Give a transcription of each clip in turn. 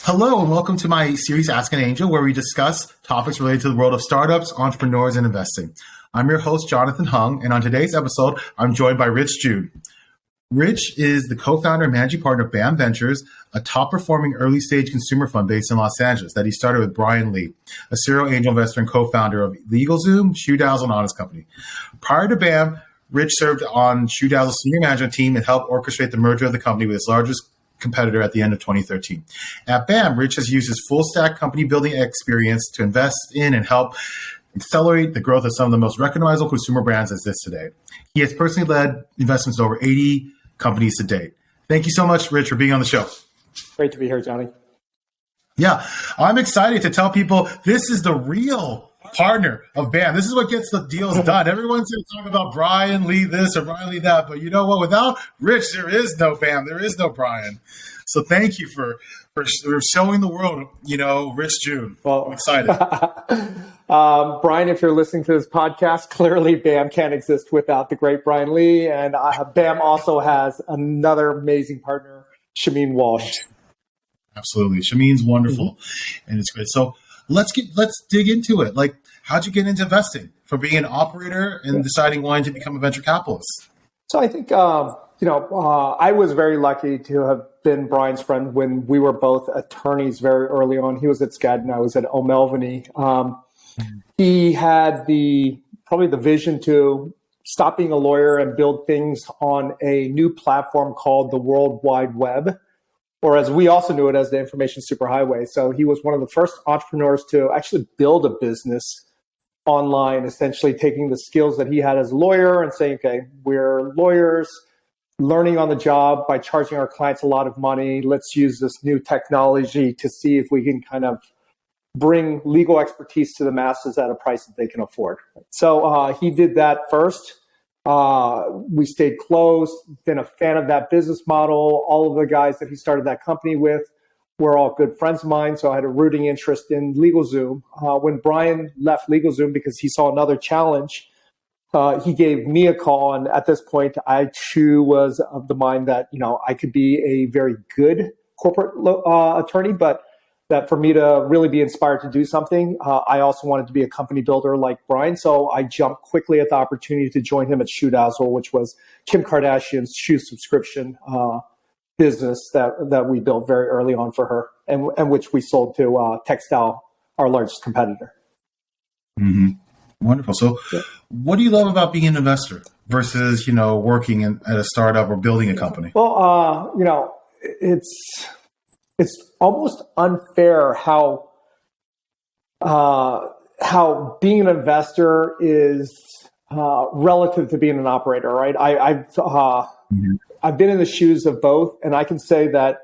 Hello and welcome to my series Ask an Angel, where we discuss topics related to the world of startups, entrepreneurs, and investing. I'm your host, Jonathan Hung, and on today's episode, I'm joined by Rich Jun. Rich is the co-founder and managing partner of BAM Ventures, a top-performing early-stage consumer fund based in Los Angeles that he started with Brian Lee, a serial angel investor and co-founder of Legalzoom, Shoedazzle, and Honest Company. Prior to BAM, Rich served on Shoedazzle's senior management team and helped orchestrate the merger of the company with its largest competitor at the end of 2013. At BAM, Rich has used his full-stack company-building experience to invest in and help accelerate the growth of some of the most recognizable consumer brands that exist today. He has personally led investments in over 80 companies to date. Thank you so much, Rich, for being on the show. Great to be here, Johnny. Yeah, I'm excited to tell people this is the real partner of BAM. This is what gets the deals done. Everyone's going to talk about Brian Lee this or Brian Lee that, but you know what? Without Rich, there is no BAM. There is no Brian. So thank you for showing the world, Rich Jun. Well, I'm excited. Brian, if you're listening to this podcast, clearly BAM can't exist without the great Brian Lee. And BAM also has another amazing partner, Shameen Walsh. Absolutely. Shameen's wonderful. And it's great. So let's dig into it. Like, how'd you get into investing from being an operator and deciding wanting to become a venture capitalist? So I think, I was very lucky to have been Brian's friend when we were both attorneys very early on. He was at Skadden, I was at O'Melveny. He had probably the vision to stop being a lawyer and build things on a new platform called the World Wide Web, or as we also knew it as the information superhighway. So he was one of the first entrepreneurs to actually build a business online, essentially taking the skills that he had as a lawyer and saying, okay, we're lawyers, learning on the job by charging our clients a lot of money. Let's use this new technology to see if we can kind of bring legal expertise to the masses at a price that they can afford. So he did that first. We stayed close, been a fan of that business model. All of the guys that he started that company with were all good friends of mine, so I had a rooting interest in Legalzoom. When Brian left Legalzoom because he saw another challenge, he gave me a call, and at this point, I too was of the mind that I could be a very good corporate attorney, but that for me to really be inspired to do something, I also wanted to be a company builder like Brian. So I jumped quickly at the opportunity to join him at Shoedazzle, which was Kim Kardashian's shoe subscription business that we built very early on for her, and which we sold to Textile, our largest competitor. Mm-hmm. Wonderful. So what do you love about being an investor versus, working at a startup or building a company? Well, it's almost unfair how being an investor is relative to being an operator, right? I've been in the shoes of both, and I can say that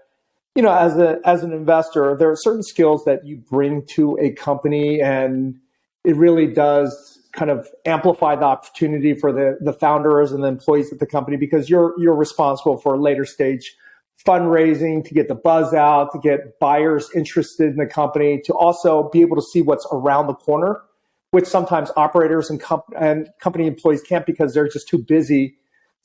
as an investor, there are certain skills that you bring to a company, and it really does kind of amplify the opportunity for the founders and the employees of the company, because you're responsible for later stage fundraising, to get the buzz out, to get buyers interested in the company, to also be able to see what's around the corner, which sometimes operators and company employees can't, because they're just too busy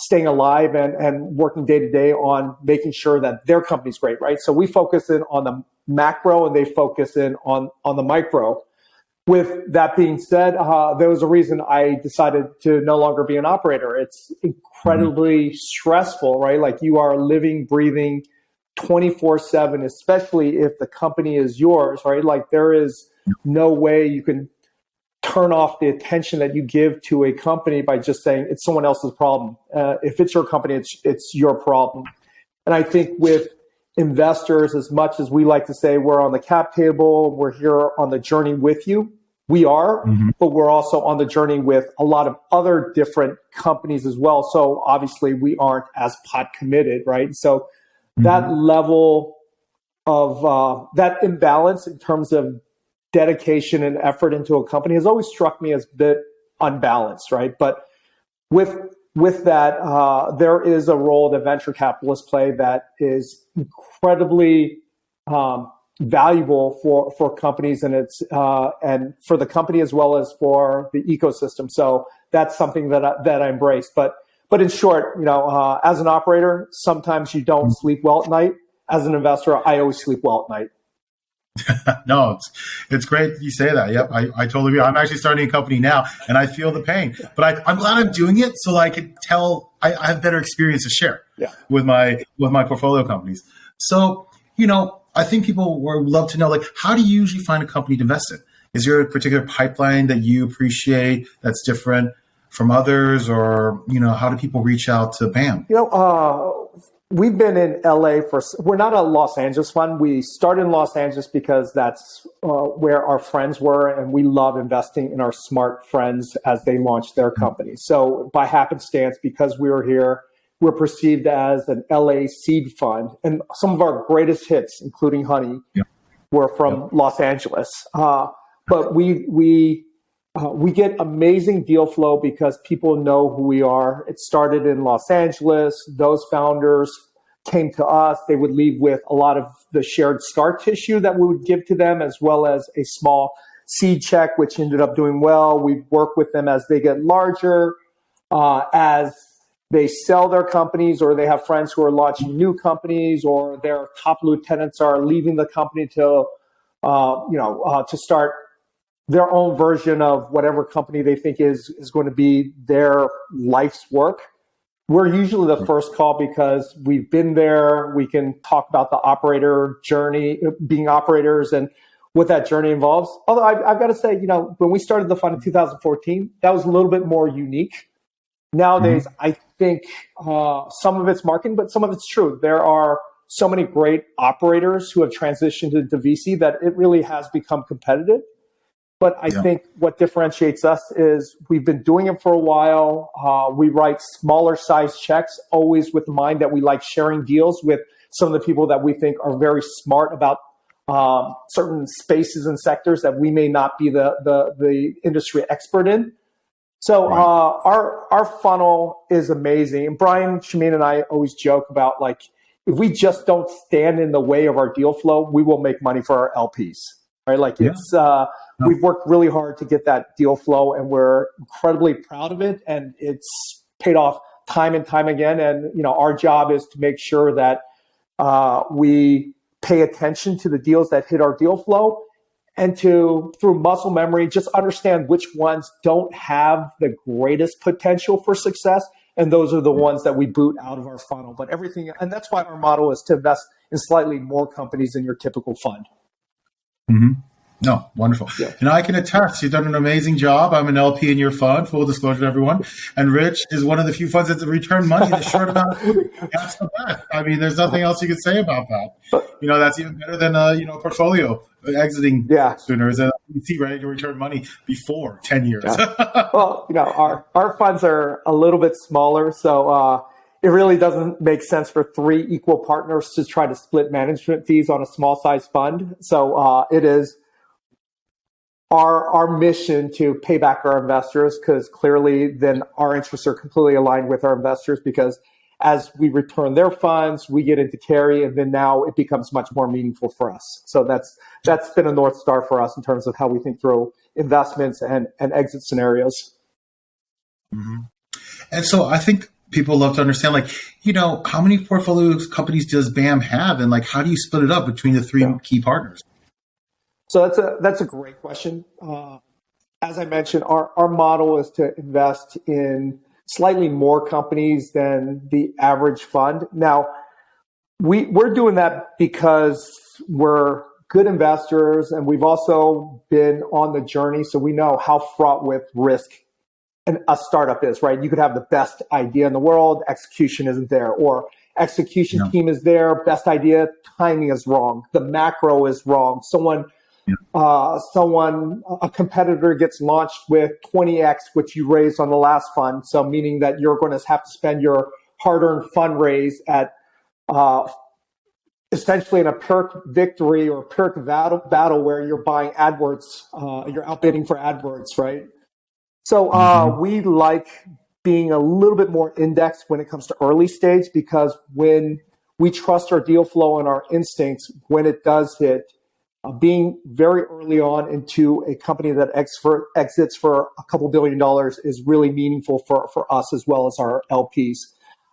staying alive and working day to day on making sure that their company's great, right? So we focus in on the macro and they focus in on the micro. With that being said, there was a reason I decided to no longer be an operator. It's incredibly stressful, right? Like, you are living, breathing 24/7, especially if the company is yours, right? Like, there is no way you can turn off the attention that you give to a company by just saying it's someone else's problem. If it's your company, it's your problem. And I think with investors, as much as we like to say we're on the cap table, we're here on the journey with you, we are, but we're also on the journey with a lot of other different companies as well. So obviously we aren't as pot committed, right? So that level of that imbalance in terms of dedication and effort into a company has always struck me as a bit unbalanced, right? But with that, there is a role that venture capitalists play that is incredibly valuable for companies, and it's and for the company as well as for the ecosystem. So that's something that I embrace. But in short, as an operator, sometimes you don't sleep well at night. As an investor, I always sleep well at night. No, it's great that you say that. Yep, I totally agree. I'm actually starting a company now, and I feel the pain. But I'm glad I'm doing it so I can tell I have better experience to share with my portfolio companies. So, I think people would love to know, like, how do you usually find a company to invest in? Is there a particular pipeline that you appreciate that's different from others, or how do people reach out to BAM? We've been in LA we're not a Los Angeles fund. We started in Los Angeles because that's where our friends were, and we love investing in our smart friends as they launch their companies. So by happenstance, because we were here, we're perceived as an LA seed fund. And some of our greatest hits, including Honey, were from Los Angeles. But we get amazing deal flow because people know who we are. It started in Los Angeles. Those founders came to us. They would leave with a lot of the shared scar tissue that we would give to them, as well as a small seed check, which ended up doing well. We work with them as they get larger, as they sell their companies, or they have friends who are launching new companies, or their top lieutenants are leaving the company to start their own version of whatever company they think is going to be their life's work. We're usually the first call because we've been there. We can talk about the operator journey, being operators, and what that journey involves. Although I've got to say, when we started the fund in 2014, that was a little bit more unique. Nowadays, I think some of it's marketing, but some of it's true. There are so many great operators who have transitioned to VC that it really has become competitive. But I think what differentiates us is we've been doing it for a while. We write smaller size checks, always with the mind that we like sharing deals with some of the people that we think are very smart about certain spaces and sectors that we may not be the industry expert in. So our funnel is amazing. And Brian Shamin and I always joke about, like, if we just don't stand in the way of our deal flow, we will make money for our LPs. Right? Like we've worked really hard to get that deal flow, and we're incredibly proud of it. And it's paid off time and time again. And, our job is to make sure that we pay attention to the deals that hit our deal flow, and to, through muscle memory, just understand which ones don't have the greatest potential for success. And those are the ones that we boot out of our funnel. But everything, and that's why our model is to invest in slightly more companies than your typical fund. Mm-hmm. No, wonderful. Yeah. And I can attest, you've done an amazing job. I'm an LP in your fund, full disclosure to everyone. And Rich is one of the few funds that return money in a short amount of time. That's the best. I mean, there's nothing else you could say about that. That's even better than a portfolio exiting sooner. Is that you see ready to return money before 10 years. Yeah. Well, our funds are a little bit smaller, so it really doesn't make sense for three equal partners to try to split management fees on a small size fund. So it is our mission to pay back our investors, because clearly then our interests are completely aligned with our investors, because as we return their funds, we get into carry, and then now it becomes much more meaningful for us. So that's been a North Star for us in terms of how we think through investments and exit scenarios. Mm-hmm. And so I think people love to understand, how many portfolio companies does BAM have, and how do you split it up between the three key partners? So that's a great question. As I mentioned, our model is to invest in slightly more companies than the average fund. Now, we're doing that because we're good investors, and we've also been on the journey, so we know how fraught with risk a startup is, right? You could have the best idea in the world, execution isn't there, or execution team is there, best idea, timing is wrong, the macro is wrong. A competitor gets launched with 20x which you raised on the last fund, so meaning that you're going to have to spend your hard-earned fundraise at essentially in a Pyrrhic victory or Pyrrhic battle where you're buying AdWords, you're outbidding for AdWords, right? So we like being a little bit more indexed when it comes to early stage, because when we trust our deal flow and our instincts, when it does hit, being very early on into a company that exits for a couple $2 billion is really meaningful for us as well as our LPs.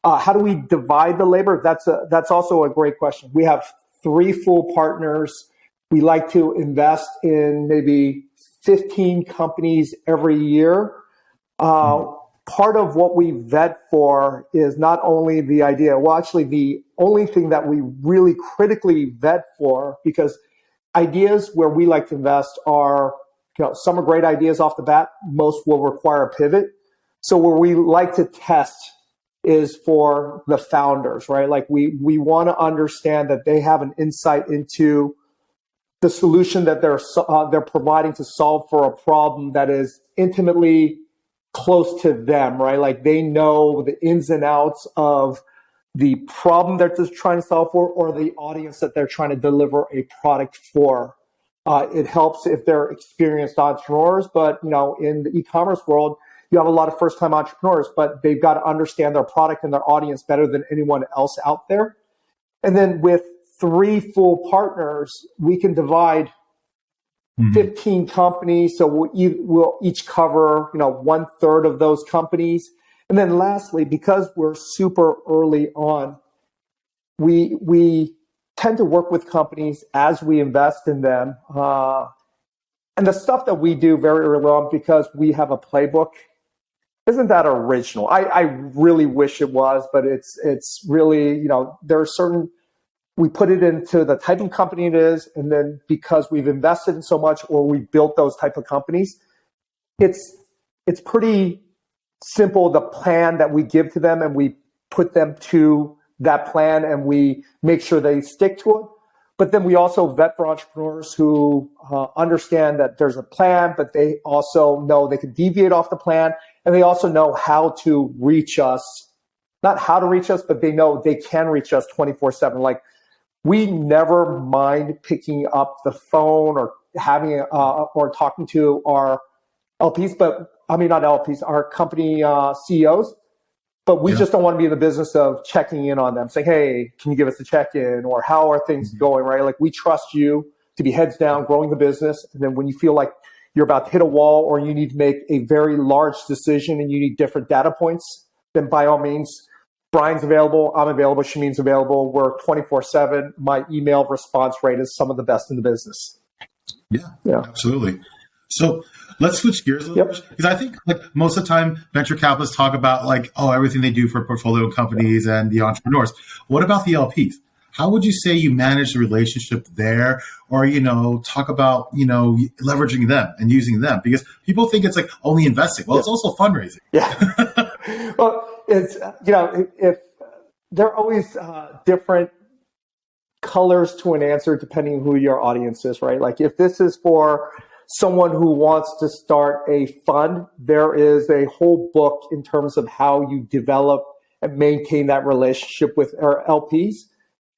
How do we divide the labor? That's also a great question. We have three full partners. We like to invest in maybe 15 companies every year. Part of what we vet for is not only the idea, well, actually, the only thing that we really critically vet for, because ideas where we like to invest are, some are great ideas off the bat, most will require a pivot. So where we like to test is for the founders, right? Like we want to understand that they have an insight into the solution that they're providing to solve for a problem that is intimately close to them, right? Like they know the ins and outs of the problem that they're trying to solve for, or the audience that they're trying to deliver a product for. It helps if they're experienced entrepreneurs, but in the e-commerce world, you have a lot of first-time entrepreneurs, but they've got to understand their product and their audience better than anyone else out there. And then with 3 full partners, we can divide 15 companies. So we'll each cover, 1/3 of those companies. And then lastly, because we're super early on, we tend to work with companies as we invest in them. And the stuff that we do very early on, because we have a playbook, isn't that original. I really wish it was, but it's really, there are certain, we put it into the type of company it is, and then because we've invested in so much, or we built those type of companies, it's pretty simple, the plan that we give to them, and we put them to that plan, and we make sure they stick to it. But then we also vet for entrepreneurs who understand that there's a plan, but they also know they can deviate off the plan, and they also know how to reach us. Not how to reach us, but they know they can reach us 24/7. Like, we never mind picking up the phone or having or talking to our LPs, not LPs, our company CEOs. But we just don't want to be in the business of checking in on them, saying, hey, can you give us a check-in, or how are things going, right? Like, we trust you to be heads down, growing the business. And then when you feel like you're about to hit a wall, or you need to make a very large decision and you need different data points, then by all means, Brian's available, I'm available, Shameen's available. We're 24/7. My email response rate is some of the best in the business. Yeah. Absolutely. So let's switch gears a little bit, because I think most of the time venture capitalists talk about everything they do for portfolio companies and the entrepreneurs. What about the LPs? How would you say you manage the relationship there, or talk about leveraging them and using them? Because people think it's only investing. Well, it's also fundraising. Yeah. Well, it's if there are always different colors to an answer depending on who your audience is, right? Like, if this is for someone who wants to start a fund, there is a whole book in terms of how you develop and maintain that relationship with our LPs.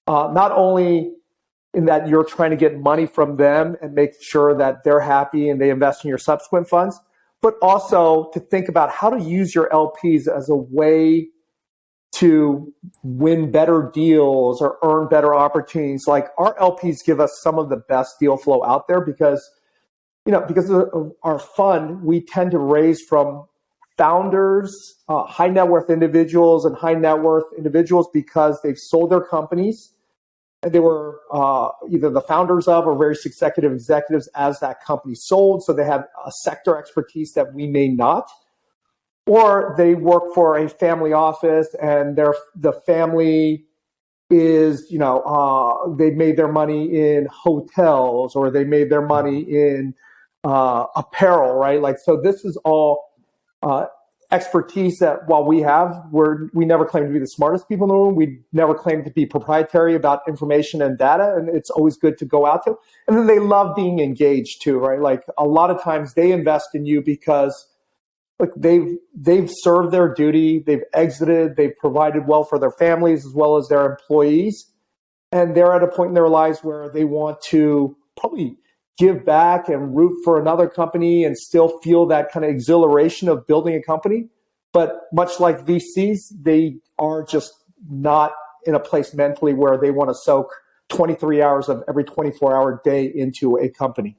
Not only in that you're trying to get money from them and make sure that they're happy and they invest in your subsequent funds, but also to think about how to use your LPs as a way to win better deals or earn better opportunities. Like, our LPs give us some of the best deal flow out there because of our fund, we tend to raise from founders, high net worth individuals, and high net worth individuals because they've sold their companies and they were either the founders of or various executives as that company sold. So they have a sector expertise that we may not, or they work for a family office and the family is, they made their money in hotels, or they made their money in apparel, right? Like, so this is all expertise that while we never claim to be the smartest people in the room. We never claim to be proprietary about information and data, and it's always good to go out to. And then they love being engaged too, right? Like, a lot of times they invest in you because they've served their duty, they've exited, they've provided well for their families as well as their employees, and they're at a point in their lives where they want to probably give back and root for another company and still feel that kind of exhilaration of building a company. But much like VCs, they are just not in a place mentally where they want to soak 23 hours of every 24-hour day into a company.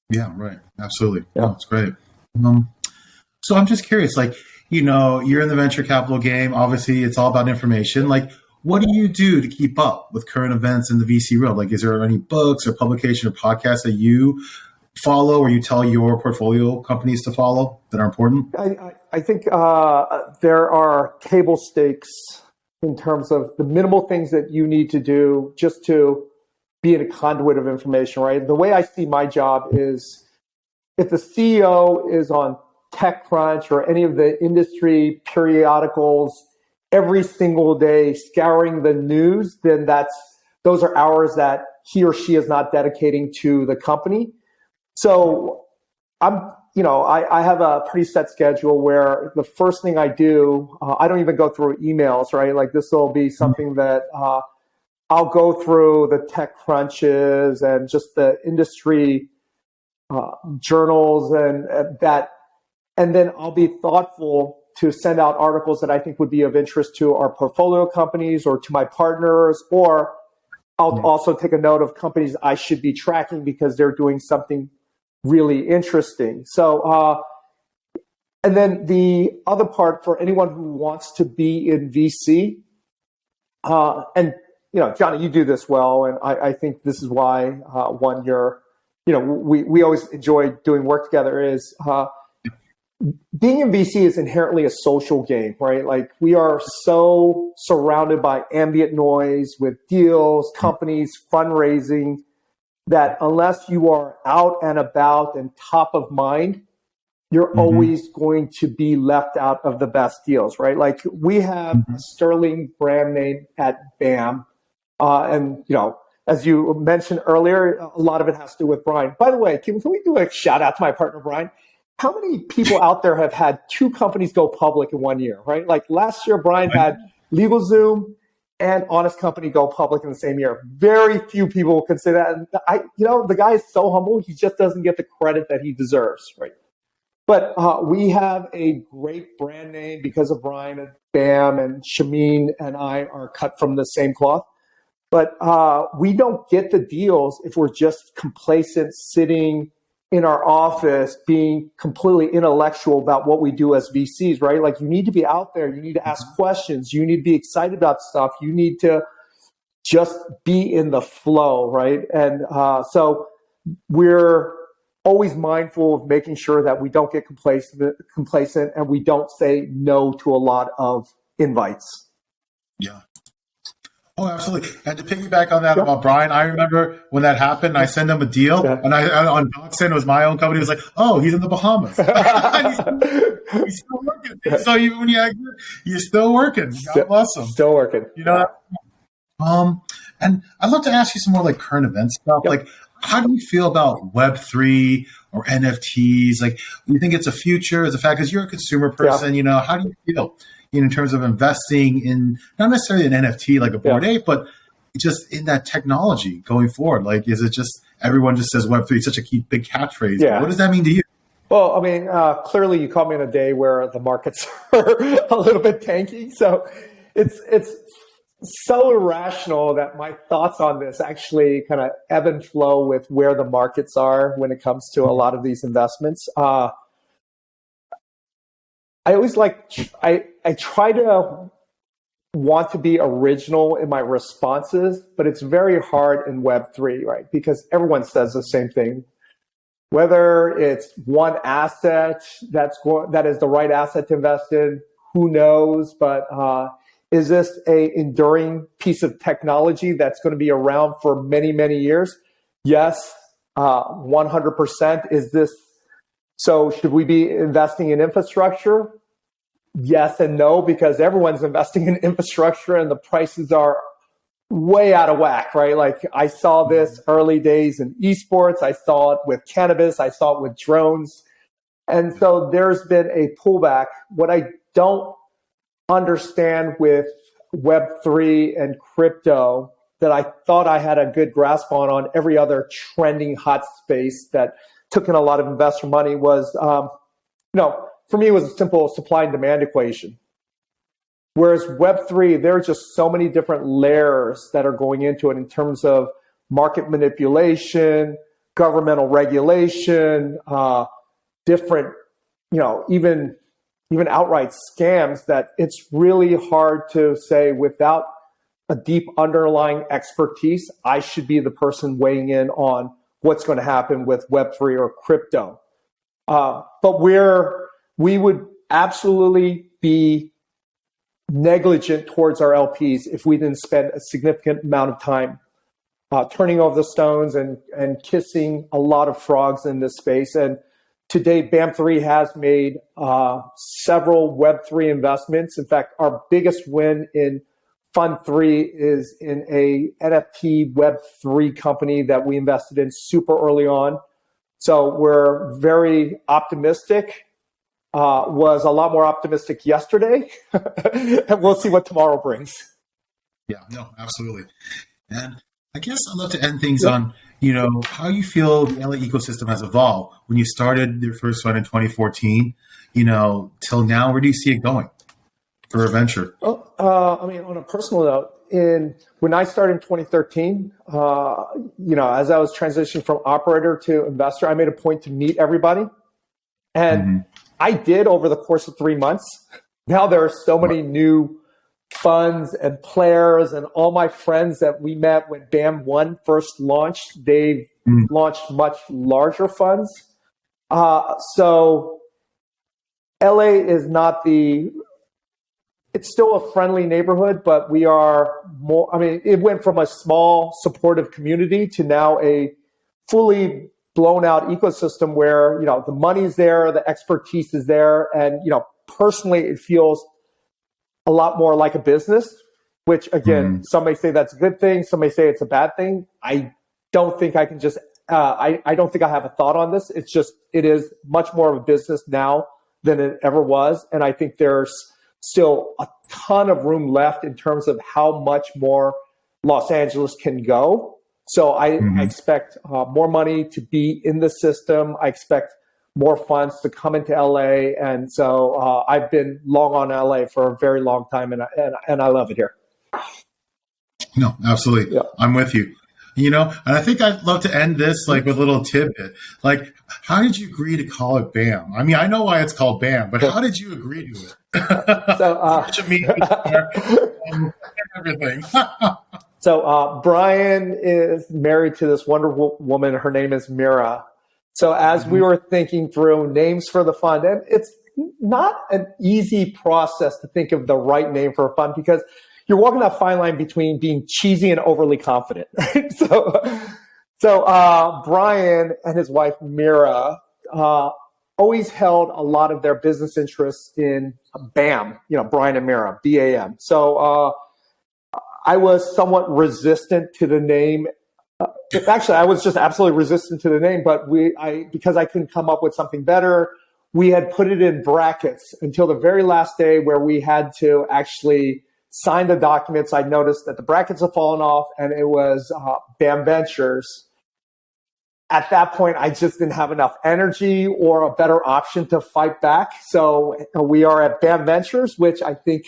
Yeah, right. Absolutely. Yeah, that's great. So I'm just curious, you're in the venture capital game. Obviously, it's all about information. what do you do to keep up with current events in the VC world? Like, is there any books or publication or podcasts that you follow or you tell your portfolio companies to follow that are important? I think there are table stakes in terms of the minimal things that you need to do just to be in a conduit of information, right? The way I see my job is if the CEO is on TechCrunch or any of the industry periodicals every single day scouring the news, then those are hours that he or she is not dedicating to the company. So I have a pretty set schedule where the first thing I do, I don't even go through emails, right? Like this will be something that I'll go through the tech crunches and just the industry journals and then I'll be thoughtful to send out articles that I think would be of interest to our portfolio companies or to my partners, or I'll also take a note of companies I should be tracking because they're doing something really interesting. So, and then the other part for anyone who wants to be in VC, and Johnny, you do this well, and I think this is why we always enjoy doing work together. Is being in VC is inherently a social game, right? Like we are so surrounded by ambient noise with deals, companies, fundraising, that unless you are out and about and top of mind, you're always going to be left out of the best deals, right? Like we have a sterling brand name at BAM. And, as you mentioned earlier, a lot of it has to do with Brian. By the way, can we do a shout out to my partner, Brian? How many people out there have had two companies go public in 1 year, right? Like last year, Brian had Legalzoom and Honest Company go public in the same year. Very few people will consider that. And the guy is so humble, he just doesn't get the credit that he deserves, right? But we have a great brand name because of Brian and Bam, and Shameen and I are cut from the same cloth. But we don't get the deals if we're just complacent, sitting in our office, being completely intellectual about what we do as VCs, right? Like you need to be out there, you need to ask questions, you need to be excited about stuff, you need to just be in the flow, right? And so we're always mindful of making sure that we don't get complacent and we don't say no to a lot of invites. Yeah. Oh, absolutely. And to piggyback on that about Brian, I remember when that happened, I sent him a deal and I on Doxon, it was my own company. It was like, oh, he's in the Bahamas. he's still working. So even when you exit, you're still working. God bless him. Still working. And I'd love to ask you some more like current event stuff. Like, how do you feel about Web3 or NFTs? Like, do you think it's a future? Is a fact because you're a consumer person? How do you feel? In terms of investing in not necessarily an NFT like a Bored Ape, but just in that technology going forward? Like, is it just everyone just says Web3 is such a big catchphrase? Yeah. What does that mean to you? Well, I mean, clearly you caught me on a day where the markets are a little bit tanky. So it's so irrational that my thoughts on this actually kind of ebb and flow with where the markets are when it comes to a lot of these investments. I always I try to want to be original in my responses, but it's very hard in Web3, right? Because everyone says the same thing. Whether it's one asset that is the right asset to invest in, who knows? But is this a enduring piece of technology that's going to be around for many, many years? Yes, 100%. Is this so? Should we be investing in infrastructure? Yes and no, because everyone's investing in infrastructure and the prices are way out of whack, right? Like I saw this early days in esports. I saw it with cannabis. I saw it with drones. And so there's been a pullback. What I don't understand with Web3 and crypto that I thought I had a good grasp on every other trending hot space that took in a lot of investor money was, for me, it was a simple supply and demand equation. Whereas Web3, there are just so many different layers that are going into it in terms of market manipulation, governmental regulation, different, even outright scams that it's really hard to say without a deep underlying expertise, I should be the person weighing in on what's going to happen with Web3 or crypto. But we would absolutely be negligent towards our LPs if we didn't spend a significant amount of time turning over the stones and kissing a lot of frogs in this space. And to date, BAM3 has made several Web3 investments. In fact, our biggest win in Fund 3 is in a NFT Web3 company that we invested in super early on. So we're very optimistic. Was a lot more optimistic yesterday. And we'll see what tomorrow brings. Yeah, no, absolutely. And I guess I'd love to end things on, how you feel the LA ecosystem has evolved when you started your first fund in 2014, till now. Where do you see it going for a venture? Well, on a personal note, when I started in 2013, as I was transitioning from operator to investor, I made a point to meet everybody. And I did over the course of 3 months. Now there are so many new funds and players, and all my friends that we met when BAM1 first launched, they've launched much larger funds. So LA is not it's still a friendly neighborhood, but we are more, it went from a small supportive community to now a fully blown out ecosystem where, the money's there, the expertise is there. And, personally, it feels a lot more like a business, which again, some may say that's a good thing. Some may say it's a bad thing. I don't think I can just, I don't think I have a thought on this. It is much more of a business now than it ever was. And I think there's still a ton of room left in terms of how much more Los Angeles can go. So I expect more money to be in the system. I expect more funds to come into LA. And so I've been long on LA for a very long time, and I love it here. No, absolutely. Yeah. I'm with you. And I think I'd love to end this with a little tidbit. How did you agree to call it BAM? I know why it's called BAM, but how did you agree to it? Everything. So Brian is married to this wonderful woman. Her name is Mira. So as we were thinking through names for the fund, and it's not an easy process to think of the right name for a fund because you're walking that fine line between being cheesy and overly confident. Right? So Brian and his wife Mira always held a lot of their business interests in BAM. Brian and Mira, BAM. So I was somewhat resistant to the name. Actually, I was just absolutely resistant to the name, but because I couldn't come up with something better, we had put it in brackets until the very last day where we had to actually sign the documents. I noticed that the brackets had fallen off and it was BAM Ventures. At that point, I just didn't have enough energy or a better option to fight back. So we are at BAM Ventures, which I think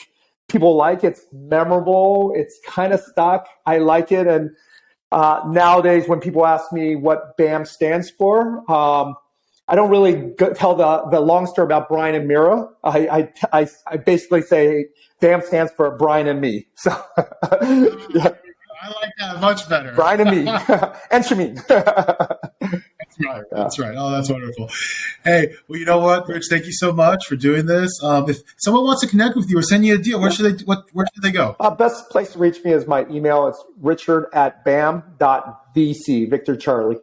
people like. It's memorable. It's kind of stuck. I like it. And nowadays, when people ask me what BAM stands for, I don't really tell the long story about Brian and Mira. I basically say BAM stands for Brian and me. So yeah. I like that much better. Brian and me. And Shamin. That's right. Oh, that's wonderful. Hey, well, you know what, Rich? Thank you so much for doing this. If someone wants to connect with you or send you a deal, where should they go? Best place to reach me is my email. It's richard@bam.vc, Victor Charlie.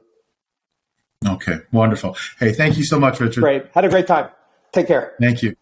Okay, wonderful. Hey, thank you so much, Richard. Great. Had a great time. Take care. Thank you.